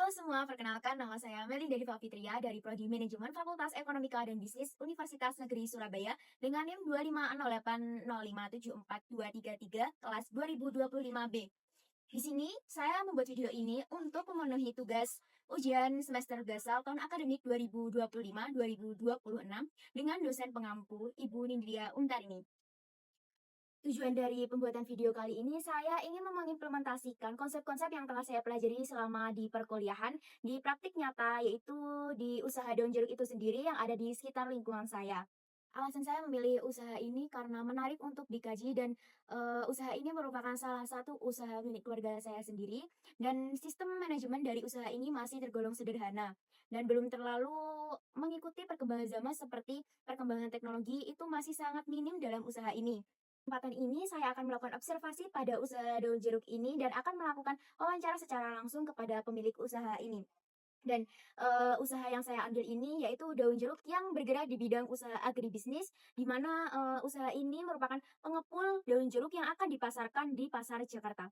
semua, perkenalkan nama saya Melinda Diva Fitria dari Prodi Manajemen Fakultas Ekonomika dan Bisnis Universitas Negeri Surabaya dengan NIM 25080574233 kelas 2025B. Di sini saya membuat video ini untuk memenuhi tugas ujian semester gasal tahun akademik 2025-2026 dengan dosen pengampu Ibu Nindria Untarini. Tujuan dari pembuatan video kali ini, saya ingin mengimplementasikan konsep-konsep yang telah saya pelajari selama di perkuliahan di praktik nyata, yaitu di usaha daun jeruk itu sendiri yang ada di sekitar lingkungan saya. Alasan saya memilih usaha ini karena menarik untuk dikaji dan usaha ini merupakan salah satu usaha milik keluarga saya sendiri dan sistem manajemen dari usaha ini masih tergolong sederhana dan belum terlalu mengikuti perkembangan zaman seperti perkembangan teknologi itu masih sangat minim dalam usaha ini. Kesempatan ini saya akan melakukan observasi pada usaha daun jeruk ini dan akan melakukan wawancara secara langsung kepada pemilik usaha ini. Dan usaha yang saya ambil ini yaitu daun jeruk yang bergerak di bidang usaha agribisnis, di mana usaha ini merupakan pengepul daun jeruk yang akan dipasarkan di pasar Jakarta.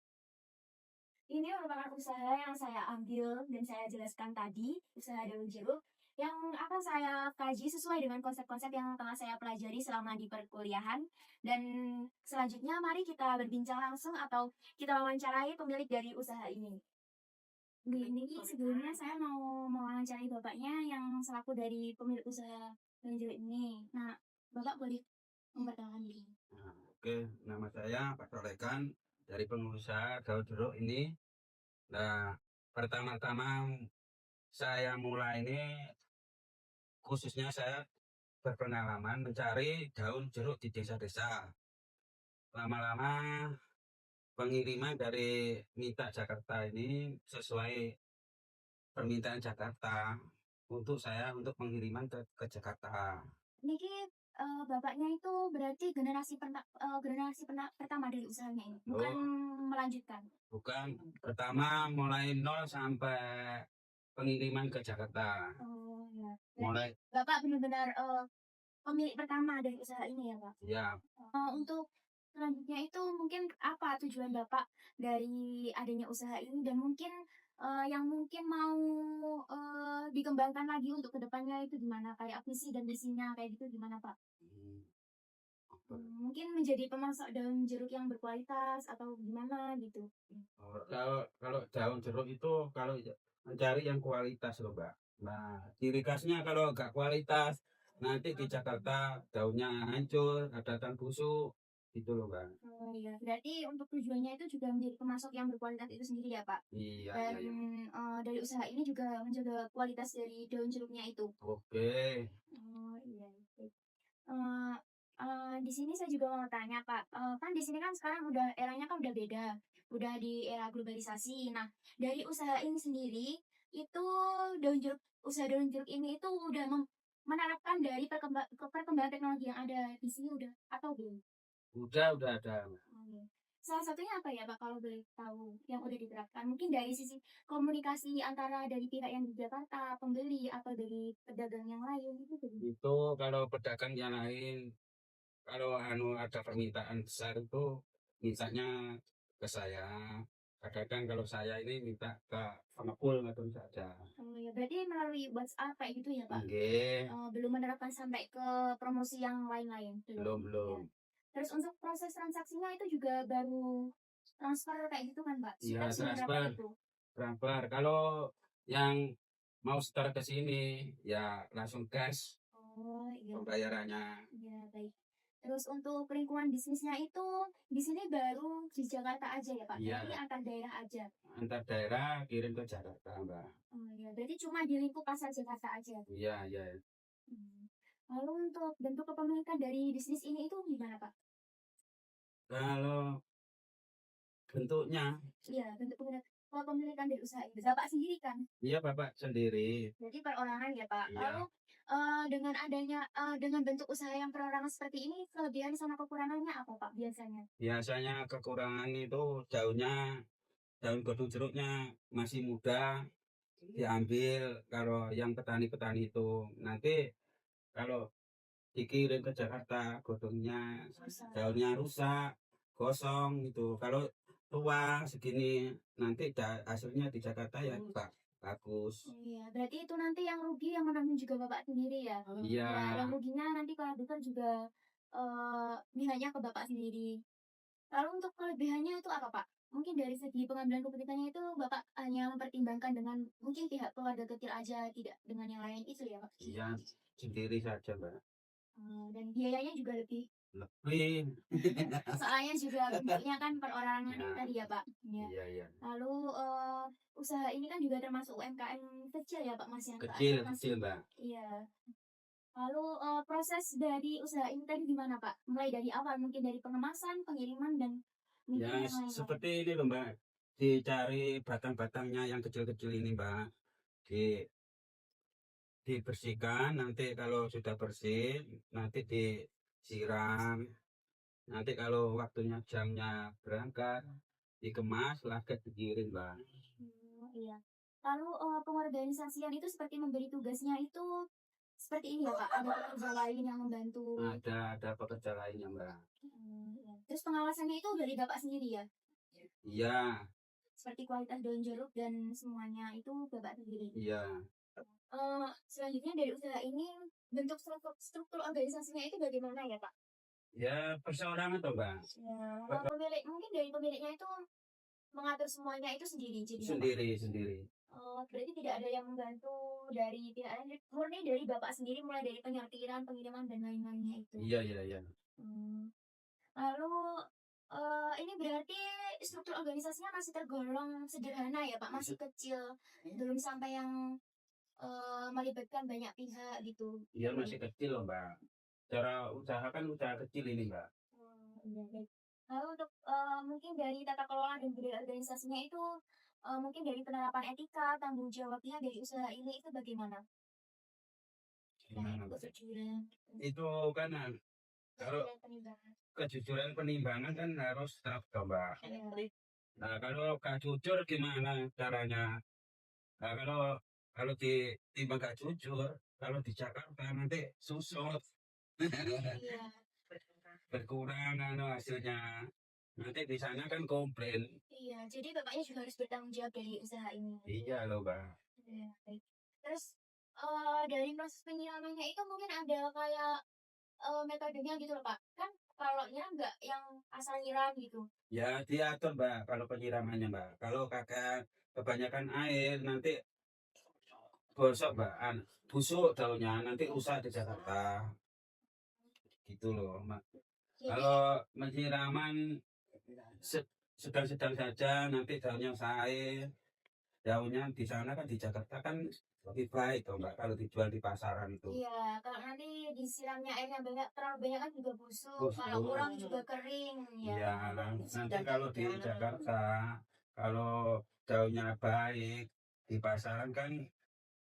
Ini merupakan usaha yang saya ambil dan saya jelaskan tadi, usaha daun jeruk yang akan saya kaji sesuai dengan konsep-konsep yang telah saya pelajari selama di perkuliahan. Dan selanjutnya mari kita berbincang langsung atau kita wawancarai pemilik dari usaha ini. Ini sebelumnya saya mau mewawancarai bapaknya yang selaku dari pemilik usaha daun jeruk ini. Nah, bapak boleh memperkenalkan diri. Oke, nama saya Pak Tolekan dari pengusaha daun jeruk ini. Nah, pertama-tama saya mulai ini khususnya saya berpengalaman mencari daun jeruk di desa-desa. Lama-lama pengiriman dari Minta Jakarta ini sesuai permintaan Jakarta untuk pengiriman ke Jakarta. Niki bapaknya itu berarti generasi pertama dari usahanya ini, bukan melanjutkan. Bukan, pertama mulai nol sampai pengiriman ke Jakarta. Oh ya. Mulai Bapak benar-benar pemilik pertama dari usaha ini ya Pak? ya. Untuk selanjutnya itu mungkin apa tujuan Bapak dari adanya usaha ini dan mungkin yang mungkin mau dikembangkan lagi untuk kedepannya itu gimana? Kayak visi dan misinya kayak gitu gimana Pak? Mungkin menjadi pemasok daun jeruk yang berkualitas atau gimana gitu. Kalau daun jeruk itu kalau mencari yang kualitas loh Mbak. Nah, ciri khasnya kalau nggak kualitas nanti di Jakarta daunnya hancur, kadang busuk, gitu loh Mbak. Oh iya, berarti untuk tujuannya itu juga menjadi pemasok yang berkualitas itu sendiri ya Pak? Iya, Dan iya. dari usaha ini juga menjaga kualitas dari daun jeruknya itu. Oke. Oh iya. Baik. Di sini saya juga mau tanya Pak, kan di sini kan sekarang eranya kan udah beda, udah di era globalisasi. Nah, dari usaha ini sendiri itu usaha daun jeruk ini itu udah menerapkan dari perkembangan teknologi yang ada di sini udah atau belum? Udah ada. Oke. Salah satunya apa ya Pak kalau boleh tahu yang udah diterapkan? Mungkin dari sisi komunikasi antara dari pihak yang di Jakarta, pembeli atau dari pedagang yang lain itu bagaimana? Itu kalau pedagang yang lain, kalau ada permintaan besar itu mintanya ke saya. Kadang kalau saya ini minta ke pengepul atau saja. Oh ya, berarti melalui WhatsApp kayak gitu ya Pak? Nggih, Belum menerapkan sampai ke promosi yang lain-lain? belum. Ya. Terus untuk proses transaksinya itu juga baru transfer kayak gitu kan Pak? Iya, Sudah seberapa itu? transfer. Kalau yang mau setor ke sini, ya langsung cash Oh iya. pembayarannya. Ya, baik. Terus untuk lingkungan bisnisnya itu di sini baru di Jakarta aja ya Pak? Iya. Berarti antar daerah aja? Antar daerah kirim ke Jakarta, Mbak. Oh iya, berarti cuma di lingkup pasar Jakarta aja? Iya. Lalu untuk bentuk kepemilikan dari bisnis ini itu gimana Pak? Kalau bentuknya, Iya, bentuk kepemilikan dari usaha ini. Bapak sendiri kan? iya Bapak sendiri. Berarti perorangan ya Pak? Iya. Lalu dengan bentuk usaha yang perorangan seperti ini, kelebihan sama kekurangannya apa Pak biasanya? Biasanya kekurangan itu daun godong jeruknya masih muda, diambil. Kalau yang petani-petani itu nanti kalau dikirim ke Jakarta godongnya daunnya rusak, gosong gitu. Kalau tua segini nanti hasilnya di Jakarta ya Pak bagus. Iya, berarti itu nanti yang rugi yang menanggung juga Bapak sendiri ya? Iya. Ya, yang ruginya nanti kalau besar juga pihaknya ke Bapak sendiri. Lalu untuk kelebihannya itu apa Pak? Mungkin dari segi pengambilan keputusannya itu Bapak hanya mempertimbangkan dengan mungkin pihak keluarga kecil aja, tidak dengan yang lain itu ya Pak? Iya, sendiri saja, Mbak. Dan biayanya juga lebih, Lebih. soalnya juga bentuknya kan perorangan Ya. tadi ya Pak? Ya. Iya, iya. Lalu usaha ini kan juga termasuk UMKM kecil ya Pak Mas yang Kecil, masih. kecil, Mbak. Iya. Lalu proses dari usaha ini tadi gimana Pak? Mulai dari awal mungkin dari pengemasan, pengiriman dan mungkin Ya, yang lain-lain. seperti ini loh, Mbak. Dicari batang-batangnya yang kecil-kecil ini, Mbak. Dibersihkan, nanti kalau sudah bersih, nanti disiram. Nanti kalau waktunya jamnya berangkat, dikemas, lagi dikirim, Mbak. Iya. Lalu pengorganisasian itu seperti memberi tugasnya itu seperti ini ya Pak? Ada pekerja lain yang membantu. Ada pekerja lainnya, Mbak. Iya. Terus pengawasannya itu dari Bapak sendiri ya? Iya, Seperti kualitas daun jeruk dan semuanya itu Bapak sendiri. iya. Selanjutnya dari usaha ini bentuk struktur organisasinya itu bagaimana ya Pak? Ya, perseorangan toh, Mbak. Ya, pemilik mungkin dari pemiliknya itu mengatur semuanya itu sendiri jadi Bapak? Sendiri. Berarti tidak ada yang membantu dari pihak lain, murni dari Bapak sendiri mulai dari penyortiran, pengiriman dan lain-lainnya itu. Iya. Lalu ini berarti struktur organisasinya masih tergolong sederhana ya Pak, masih kecil, belum sampai yang melibatkan banyak pihak gitu. Iya, masih kecil loh, Mbak. Cara usaha kan usaha kecil ini, Mbak. Iya, baik. Lalu untuk mungkin dari tata kelola dan budaya organisasinya itu mungkin dari penerapan etika, tanggung jawabnya dari usaha ini itu bagaimana? Gimana, Mbak? Kejujuran, Itu kan kalau dan penimbangan. kejujuran penimbangan kan harus terapkan, Mbak. Iya. Nah, kalau gak jujur gimana caranya? Nah, kalau ditimbang gak jujur, kalau di Jakarta nanti susut. Iya. Berkurang hasilnya. Nanti di sana kan komplain. Iya, jadi bapaknya juga harus bertanggung jawab dari usaha ini. Iya loh, Mbak. Iya, baik. Terus dari proses penyiramannya itu mungkin ada kayak metodenya gitu loh Pak. Kan kalau nyiram nggak yang asal nyiram gitu. Ya diatur, Mbak, kalau penyiramannya, Mbak. Kalau kakak kebanyakan air nanti gosok, Mbak. Busuk daunnya, nanti rusak di Jakarta. Gitu loh, Mbak. Jadi, Kalau penyiraman sedang-sedang saja, nanti daunnya air. Daunnya di sana kan di Jakarta kan lebih baik toh, Mbak, kalau dijual di pasaran itu. iya, kalau nanti disiramnya airnya banyak, terlalu banyak kan juga busuk. Busuk. Kalau kurang juga kering ya. Iya, nanti kalau di Jakarta, kalau daunnya baik, di pasaran kan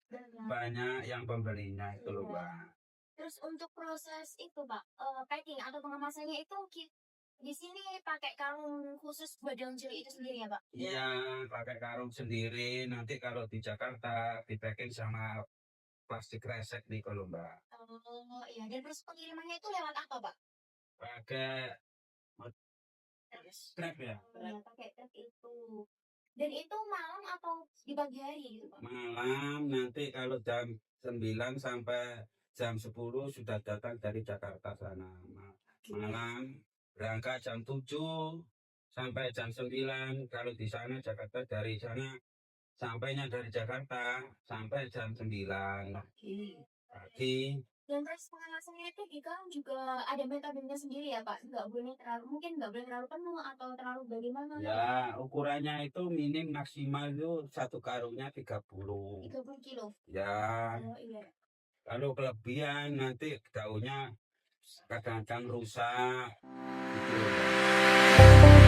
Banyak. banyak yang pembelinya itu loh, Iya. Mbak. Terus untuk proses itu Pak, packing atau pengemasannya itu di sini pakai karung khusus buat daun jeruk itu sendiri ya Pak? Iya, pakai karung sendiri. Nanti kalau di Jakarta di packing sama plastik kresek nih kalau, Mbak. Oh iya, dan terus pengirimannya itu lewat apa Pak? Pakai truk ya. Ya, pakai truk itu. Dan itu malam atau di pagi hari gitu Pak? Malam nanti kalau jam 9 sampai jam 10 sudah datang dari Jakarta sana. Malam berangkat jam 7 sampai jam 9. Kalau di sana Jakarta, dari sana sampainya dari Jakarta sampai jam 9 pagi. Dan terus pengemasannya itu di karung juga ada metodenya sendiri ya Pak? Nggak boleh terlalu penuh atau terlalu bagaimana? Ya, ukurannya itu minim maksimal itu satu karungnya 30. 30 kilo. Ya, Oh iya. kalau kelebihan nanti daunnya kadang-kadang rusak. Gitu loh, Mbak.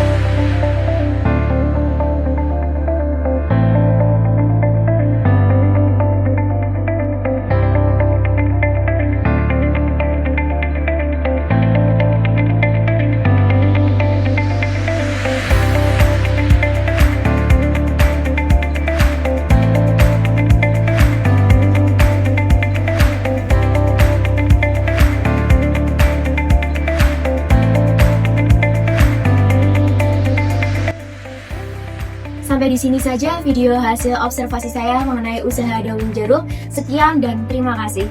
Sampai di sini saja video hasil observasi saya mengenai usaha daun jeruk. Sekian dan terima kasih.